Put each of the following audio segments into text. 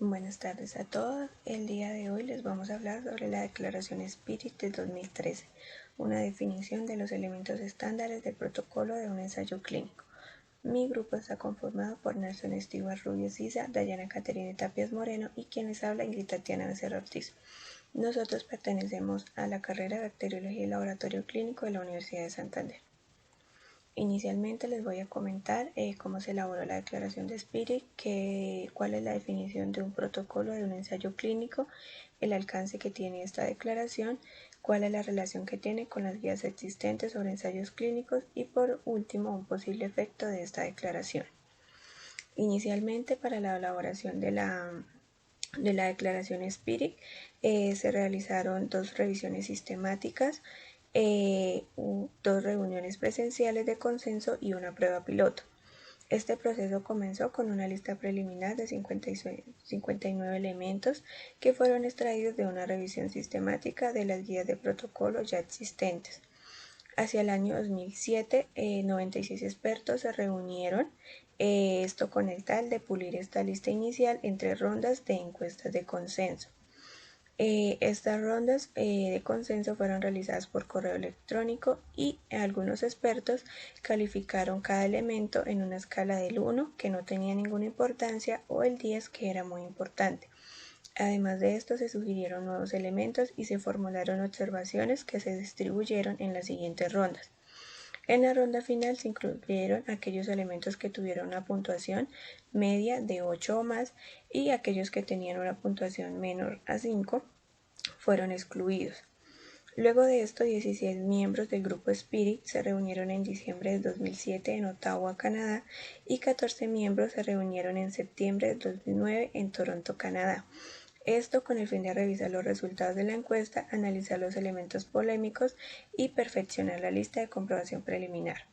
Buenas tardes a todos. El día de hoy les vamos a hablar sobre la Declaración Spirit de 2013, una definición de los elementos estándares del protocolo de un ensayo clínico. Mi grupo está conformado por Nelson Stewart Rubio Sisa, Dayana Caterina Tapias Moreno y quien les habla Ingrid Tatiana Becerra Ortiz. Nosotros pertenecemos a la carrera de Bacteriología y Laboratorio Clínico de la Universidad de Santander. Inicialmente les voy a comentar cómo se elaboró la declaración de Spirit, cuál es la definición de un protocolo de un ensayo clínico, el alcance que tiene esta declaración, cuál es la relación que tiene con las guías existentes sobre ensayos clínicos y por último un posible efecto de esta declaración. Inicialmente para la elaboración de la declaración Spirit se realizaron 2 revisiones sistemáticas, 2 reuniones presenciales de consenso y una prueba piloto. Este proceso comenzó con una lista preliminar de 59 elementos que fueron extraídos de una revisión sistemática de las guías de protocolo ya existentes. Hacia el año 2007, 96 expertos se reunieron, esto con el tal de pulir esta lista inicial en 3 rondas de encuestas de consenso. Estas rondas de consenso fueron realizadas por correo electrónico y algunos expertos calificaron cada elemento en una escala del 1, que no tenía ninguna importancia, o el 10, que era muy importante. Además de esto, se sugirieron nuevos elementos y se formularon observaciones que se distribuyeron en las siguientes rondas. En la ronda final se incluyeron aquellos elementos que tuvieron una puntuación media de 8 o más y aquellos que tenían una puntuación menor a 5 fueron excluidos. Luego de esto, 16 miembros del grupo Spirit se reunieron en diciembre de 2007 en Ottawa, Canadá, y 14 miembros se reunieron en septiembre de 2009 en Toronto, Canadá. Esto con el fin de revisar los resultados de la encuesta, analizar los elementos polémicos y perfeccionar la lista de comprobación preliminar.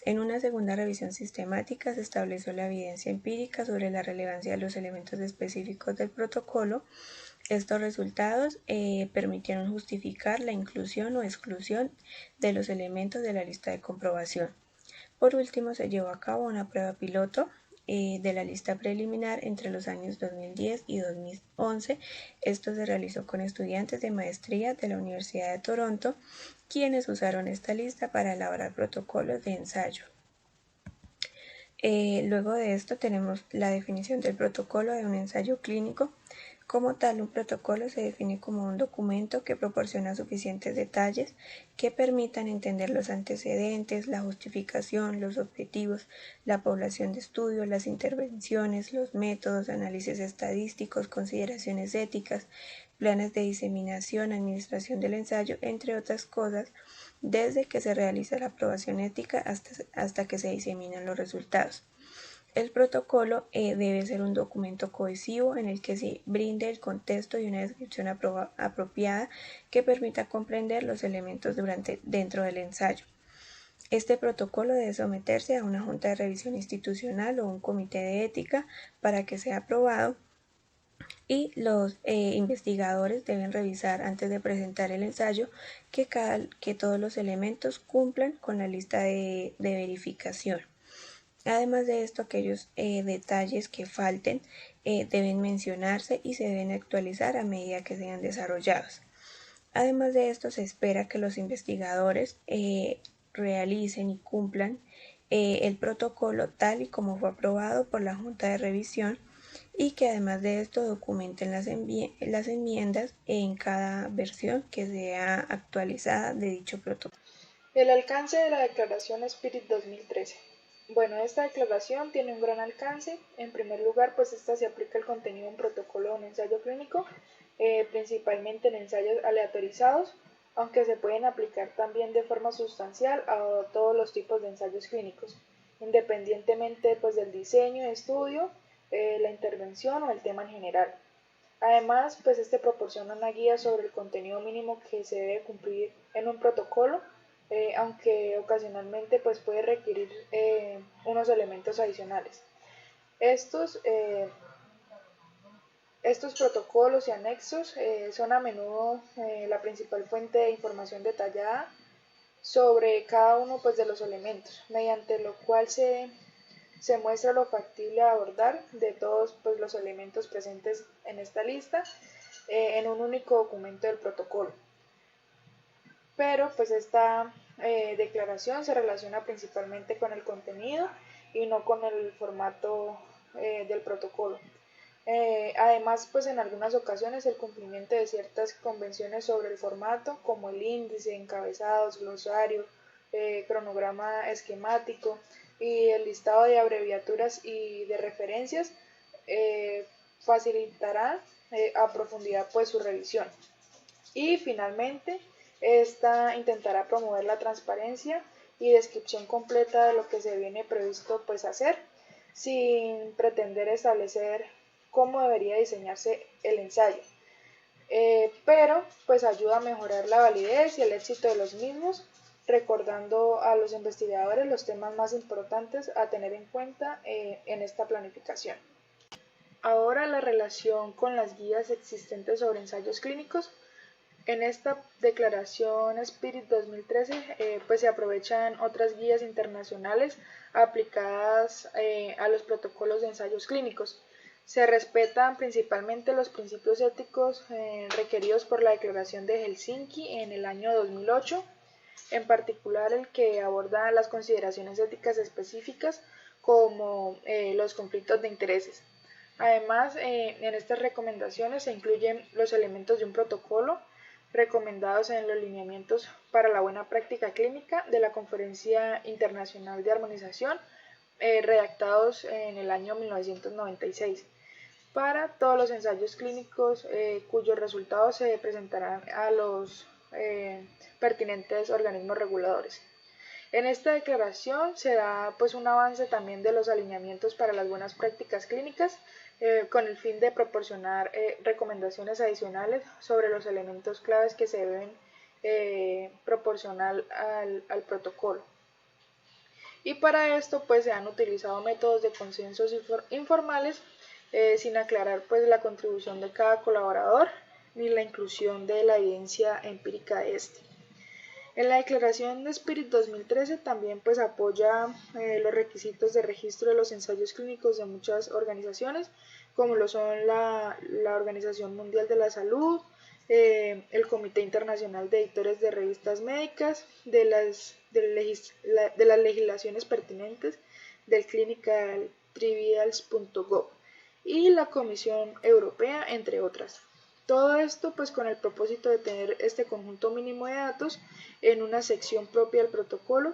En una segunda revisión sistemática se estableció la evidencia empírica sobre la relevancia de los elementos específicos del protocolo. Estos resultados permitieron justificar la inclusión o exclusión de los elementos de la lista de comprobación. Por último, se llevó a cabo una prueba piloto de la lista preliminar entre los años 2010 y 2011. Esto se realizó con estudiantes de maestría de la Universidad de Toronto, quienes usaron esta lista para elaborar protocolos de ensayo. Luego de esto tenemos la definición del protocolo de un ensayo clínico. Como tal, un protocolo se define como un documento que proporciona suficientes detalles que permitan entender los antecedentes, la justificación, los objetivos, la población de estudio, las intervenciones, los métodos, análisis estadísticos, consideraciones éticas, planes de diseminación, administración del ensayo, entre otras cosas, desde que se realiza la aprobación ética hasta que se diseminan los resultados. El protocolo debe ser un documento cohesivo en el que se brinde el contexto y una descripción apropiada que permita comprender los elementos dentro del ensayo. Este protocolo debe someterse a una junta de revisión institucional o un comité de ética para que sea aprobado, y los investigadores deben revisar antes de presentar el ensayo que todos los elementos cumplan con la lista de verificación. Además de esto, aquellos detalles que falten deben mencionarse y se deben actualizar a medida que sean desarrollados. Además de esto, se espera que los investigadores realicen y cumplan el protocolo tal y como fue aprobado por la Junta de Revisión, y que además de esto documenten las enmiendas en cada versión que sea actualizada de dicho protocolo. El alcance de la Declaración Spirit 2013. Bueno, esta declaración tiene un gran alcance. En primer lugar, pues esta se aplica el contenido de un protocolo de un ensayo clínico, principalmente en ensayos aleatorizados, aunque se pueden aplicar también de forma sustancial a todos los tipos de ensayos clínicos, independientemente pues del diseño, estudio, la intervención o el tema en general. Además, pues este proporciona una guía sobre el contenido mínimo que se debe cumplir en un protocolo, aunque ocasionalmente pues puede requerir unos elementos adicionales. Estos protocolos y anexos son a menudo la principal fuente de información detallada sobre cada uno pues, de los elementos, mediante lo cual se se muestra lo factible a abordar de todos pues, los elementos presentes en esta lista en un único documento del protocolo. Pero pues esta declaración se relaciona principalmente con el contenido y no con el formato del protocolo. Además, pues en algunas ocasiones el cumplimiento de ciertas convenciones sobre el formato, como el índice, encabezados, glosario, cronograma esquemático y el listado de abreviaturas y de referencias, facilitará a profundidad pues su revisión. Y finalmente, esta intentará promover la transparencia y descripción completa de lo que se viene previsto pues hacer, sin pretender establecer cómo debería diseñarse el ensayo, pero pues ayuda a mejorar la validez y el éxito de los mismos, recordando a los investigadores los temas más importantes a tener en cuenta en esta planificación. Ahora la relación con las guías existentes sobre ensayos clínicos. En esta declaración Spirit 2013 pues se aprovechan otras guías internacionales aplicadas a los protocolos de ensayos clínicos. Se respetan principalmente los principios éticos requeridos por la Declaración de Helsinki en el año 2008, en particular el que aborda las consideraciones éticas específicas como los conflictos de intereses. Además, en estas recomendaciones se incluyen los elementos de un protocolo recomendados en los lineamientos para la buena práctica clínica de la Conferencia Internacional de Armonización, redactados en el año 1996, para todos los ensayos clínicos cuyos resultados se presentarán a los pertinentes organismos reguladores. En esta declaración se da pues un avance también de los alineamientos para las buenas prácticas clínicas con el fin de proporcionar recomendaciones adicionales sobre los elementos claves que se deben proporcionar al protocolo. Y para esto pues se han utilizado métodos de consensos informales sin aclarar pues la contribución de cada colaborador ni la inclusión de la evidencia empírica de este. En la declaración de Spirit 2013 también pues apoya los requisitos de registro de los ensayos clínicos de muchas organizaciones, como lo son la Organización Mundial de la Salud, el Comité Internacional de Editores de Revistas Médicas, de las legislaciones pertinentes del clinicaltrials.gov y la Comisión Europea, entre otras. Todo esto pues con el propósito de tener este conjunto mínimo de datos en una sección propia del protocolo,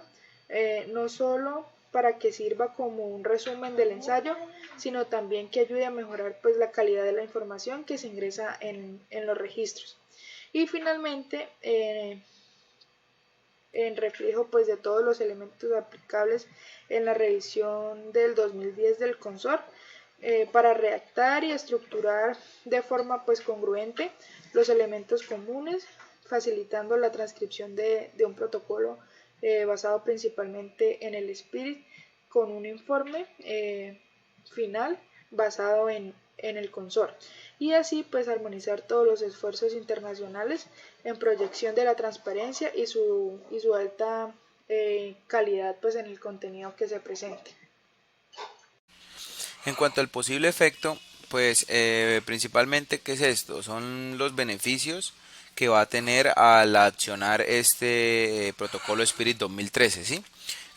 no solo para que sirva como un resumen del ensayo, sino también que ayude a mejorar pues la calidad de la información que se ingresa en los registros. Y finalmente, en reflejo pues de todos los elementos aplicables en la revisión del 2010 del CONSOR, para redactar y estructurar de forma pues congruente los elementos comunes, facilitando la transcripción de un protocolo basado principalmente en el Spirit, con un informe final basado en el CONSOR, y así pues armonizar todos los esfuerzos internacionales en proyección de la transparencia y su alta calidad pues en el contenido que se presente. En cuanto al posible efecto, pues principalmente, ¿qué es esto? Son los beneficios que va a tener al accionar este protocolo Spirit 2013, ¿sí?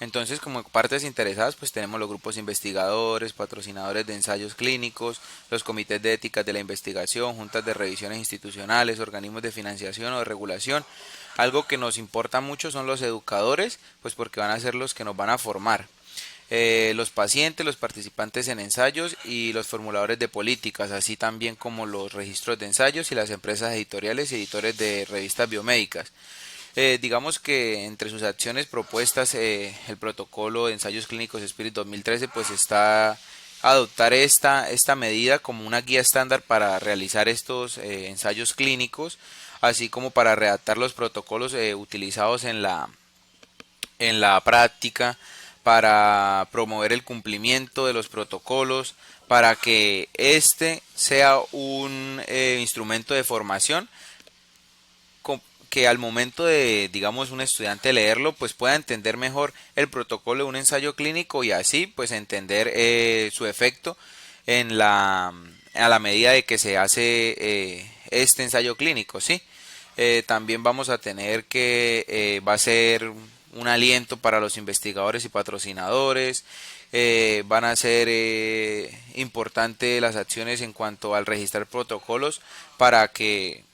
Entonces, como partes interesadas, pues tenemos los grupos investigadores, patrocinadores de ensayos clínicos, los comités de ética de la investigación, juntas de revisiones institucionales, organismos de financiación o de regulación. Algo que nos importa mucho son los educadores, pues porque van a ser los que nos van a formar. Los pacientes, los participantes en ensayos y los formuladores de políticas, así también como los registros de ensayos y las empresas editoriales y editores de revistas biomédicas. Digamos que entre sus acciones propuestas, el protocolo de ensayos clínicos Spirit 2013 pues está adoptar esta medida como una guía estándar para realizar estos ensayos clínicos, así como para redactar los protocolos utilizados en la práctica, para promover el cumplimiento de los protocolos, para que este sea un instrumento de formación que al momento de, digamos, un estudiante leerlo, pues pueda entender mejor el protocolo de un ensayo clínico y así pues entender su efecto en a la medida de que se hace este ensayo clínico, ¿sí? También vamos a tener que va a ser un aliento para los investigadores y patrocinadores. Van a ser importantes las acciones en cuanto al registrar protocolos para que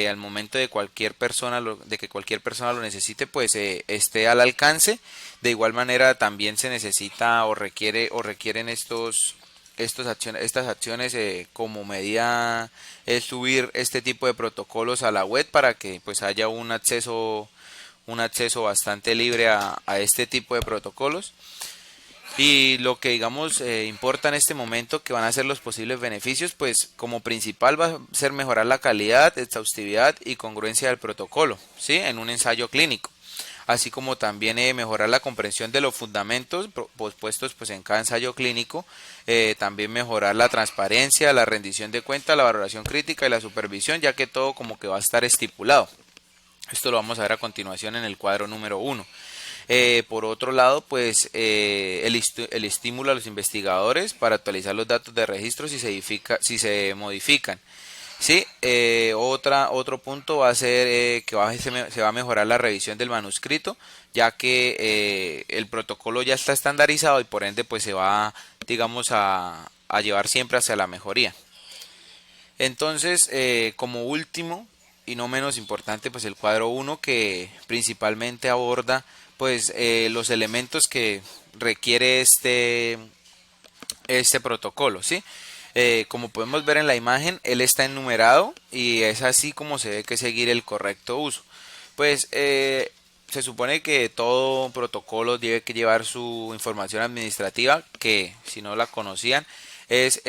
al momento de cualquier persona de que cualquier persona lo necesite pues esté al alcance. De igual manera también se necesita o requieren estas acciones como medida es subir este tipo de protocolos a la web para que pues haya un acceso bastante libre a este tipo de protocolos. Y lo que digamos importa en este momento, que van a ser los posibles beneficios, pues como principal va a ser mejorar la calidad, exhaustividad y congruencia del protocolo, ¿sí? En un ensayo clínico, así como también mejorar la comprensión de los fundamentos puestos pues en cada ensayo clínico, también mejorar la transparencia, la rendición de cuentas, la valoración crítica y la supervisión, ya que todo como que va a estar estipulado. Esto lo vamos a ver a continuación en el cuadro número 1. Por otro lado, pues el estímulo a los investigadores para actualizar los datos de registro si se modifican. Sí, otro punto va a ser que se va a mejorar la revisión del manuscrito, ya que el protocolo ya está estandarizado y por ende pues se va, digamos, a llevar siempre hacia la mejoría. Entonces, como último y no menos importante, pues el cuadro 1 que principalmente aborda pues los elementos que requiere este protocolo, ¿sí? Como podemos ver en la imagen, él está enumerado y es así como se debe que seguir el correcto uso. Pues se supone que todo protocolo debe que llevar su información administrativa, que si no la conocían, es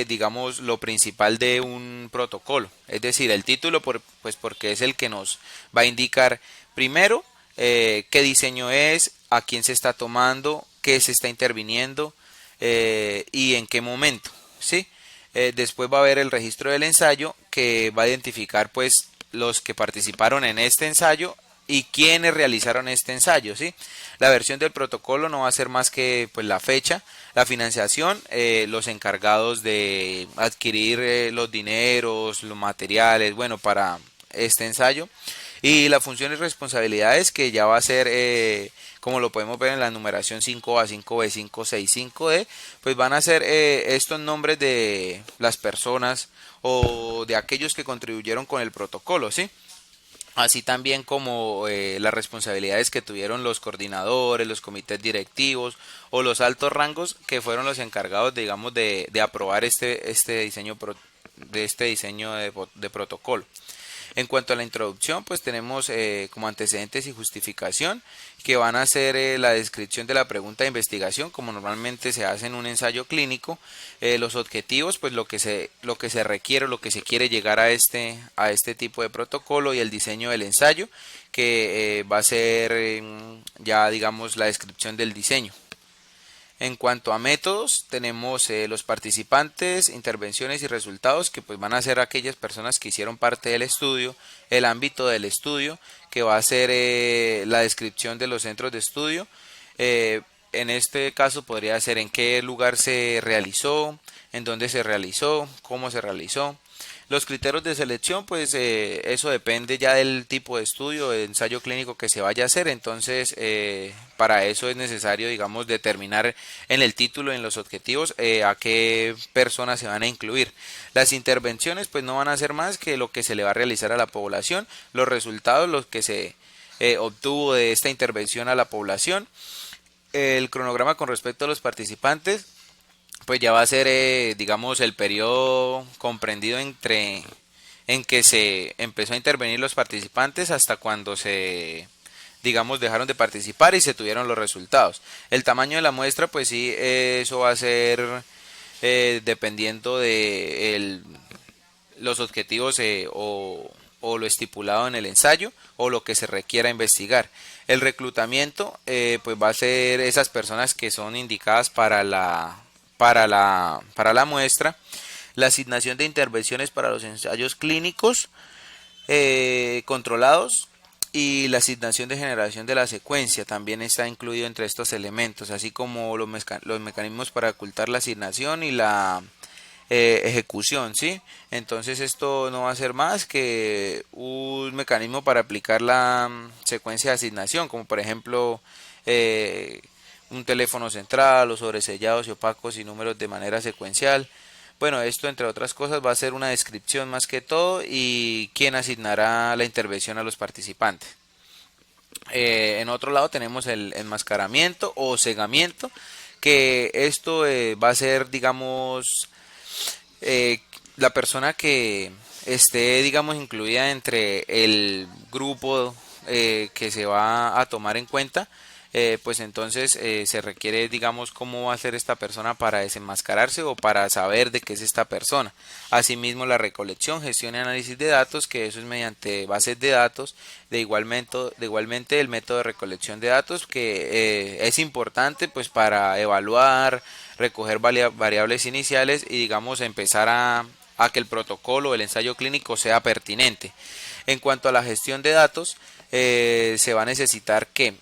digamos lo principal de un protocolo, es decir, el título pues porque es el que nos va a indicar primero qué diseño es, a quién se está tomando, qué se está interviniendo y en qué momento, ¿sí? Después va a haber el registro del ensayo que va a identificar pues los que participaron en este ensayo y quiénes realizaron este ensayo, ¿sí? La versión del protocolo no va a ser más que pues la fecha, la financiación, los encargados de adquirir los dineros, los materiales, bueno, para este ensayo, y las funciones y responsabilidades que ya va a ser como lo podemos ver en la numeración 5A, 5B, 5C y 5D, pues van a ser estos nombres de las personas o de aquellos que contribuyeron con el protocolo, ¿sí? Así también como las responsabilidades que tuvieron los coordinadores, los comités directivos o los altos rangos que fueron los encargados, digamos, de aprobar este diseño de protocolo. En cuanto a la introducción, pues tenemos como antecedentes y justificación, que van a ser la descripción de la pregunta de investigación, como normalmente se hace en un ensayo clínico, los objetivos, pues lo que se requiere, lo que se quiere llegar a este tipo de protocolo, y el diseño del ensayo, que va a ser ya digamos la descripción del diseño. En cuanto a métodos, tenemos los participantes, intervenciones y resultados, que pues van a ser aquellas personas que hicieron parte del estudio, el ámbito del estudio, que va a ser la descripción de los centros de estudio. En este caso podría ser en qué lugar se realizó, en dónde se realizó, cómo se realizó. Los criterios de selección, pues eso depende ya del tipo de estudio, de ensayo clínico que se vaya a hacer. Entonces, para eso es necesario, digamos, determinar en el título, en los objetivos, a qué personas se van a incluir. Las intervenciones, pues no van a ser más que lo que se le va a realizar a la población, los resultados, los que se obtuvo de esta intervención a la población, el cronograma con respecto a los participantes, pues ya va a ser, digamos, el periodo comprendido en que se empezó a intervenir los participantes hasta cuando se, digamos, dejaron de participar y se tuvieron los resultados. El tamaño de la muestra, pues sí, eso va a ser dependiendo de los objetivos o lo estipulado en el ensayo o lo que se requiera investigar. El reclutamiento, pues va a ser esas personas que son indicadas para la muestra. La asignación de intervenciones para los ensayos clínicos, controlados, y la asignación de generación de la secuencia también está incluido entre estos elementos, así como los mecanismos para ocultar la asignación y la ejecución, ¿sí? Entonces esto no va a ser más que un mecanismo para aplicar la secuencia de asignación, como por ejemplo eh, un teléfono central o sobresellados y opacos y números de manera secuencial. Bueno, esto entre otras cosas va a ser una descripción más que todo y quién asignará la intervención a los participantes. En otro lado tenemos el enmascaramiento o cegamiento, que esto va a ser, digamos, la persona que esté, digamos, incluida entre el grupo que se va a tomar en cuenta, pues entonces se requiere, digamos, cómo va a ser esta persona para desenmascararse o para saber de qué es esta persona. Asimismo, la recolección, gestión y análisis de datos, que eso es mediante bases de datos. De igualmente el método de recolección de datos, que es importante pues para evaluar, recoger variables iniciales y, digamos, empezar a que el protocolo o el ensayo clínico sea pertinente. En cuanto a la gestión de datos, se va a necesitar que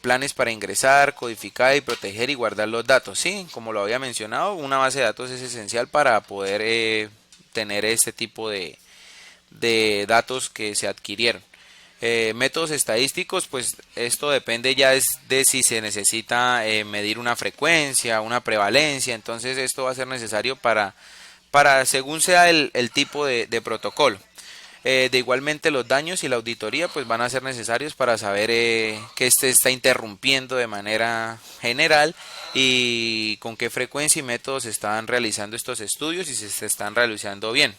planes para ingresar, codificar y proteger y guardar los datos. Sí, como lo había mencionado, una base de datos es esencial para poder tener este tipo de datos que se adquirieron. Métodos estadísticos, pues esto depende ya de si se necesita medir una frecuencia, una prevalencia. Entonces esto va a ser necesario para según sea el tipo de protocolo. De igualmente los daños y la auditoría pues van a ser necesarios para saber que este está interrumpiendo de manera general y con qué frecuencia y métodos se están realizando estos estudios y si se están realizando bien.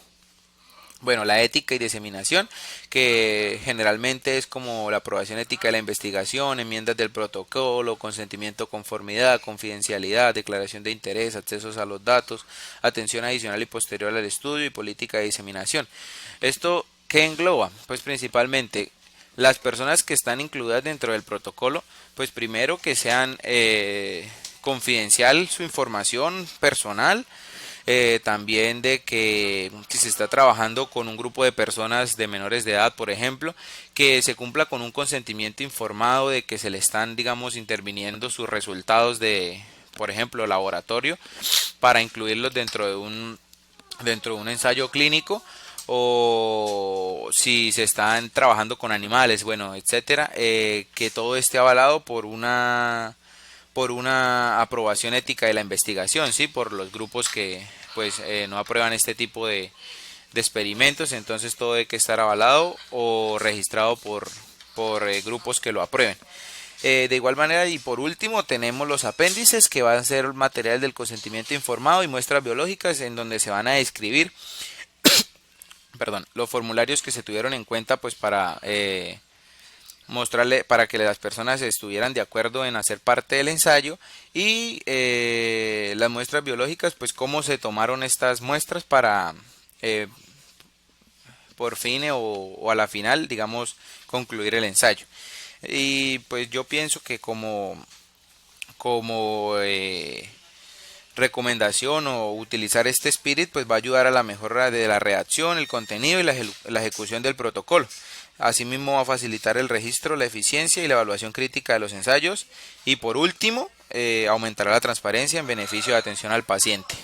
Bueno, la ética y diseminación, que generalmente es como la aprobación ética de la investigación, enmiendas del protocolo, consentimiento, conformidad, confidencialidad, declaración de interés, accesos a los datos, atención adicional y posterior al estudio y política de diseminación. ¿Esto qué engloba? Pues principalmente las personas que están incluidas dentro del protocolo, pues primero que sean confidencial su información personal, también de que si se está trabajando con un grupo de personas de menores de edad, por ejemplo, que se cumpla con un consentimiento informado de que se le están, digamos, interviniendo sus resultados de, por ejemplo, laboratorio, para incluirlos dentro de un ensayo clínico, o si se están trabajando con animales, bueno, etcétera, que todo esté avalado por una aprobación ética de la investigación, sí, por los grupos que pues no aprueban este tipo de experimentos. Entonces todo debe que estar avalado o registrado por grupos que lo aprueben. De igual manera, y por último, tenemos los apéndices, que van a ser material del consentimiento informado y muestras biológicas, en donde se van a describir los formularios que se tuvieron en cuenta pues para mostrarle, para que las personas estuvieran de acuerdo en hacer parte del ensayo, y las muestras biológicas, pues cómo se tomaron estas muestras para por fin o a la final, digamos, concluir el ensayo. Y pues yo pienso que como recomendación, o utilizar este Spirit, pues va a ayudar a la mejora de la redacción, el contenido y la ejecución del protocolo. Asimismo va a facilitar el registro, la eficiencia y la evaluación crítica de los ensayos, y por último aumentará la transparencia en beneficio de atención al paciente.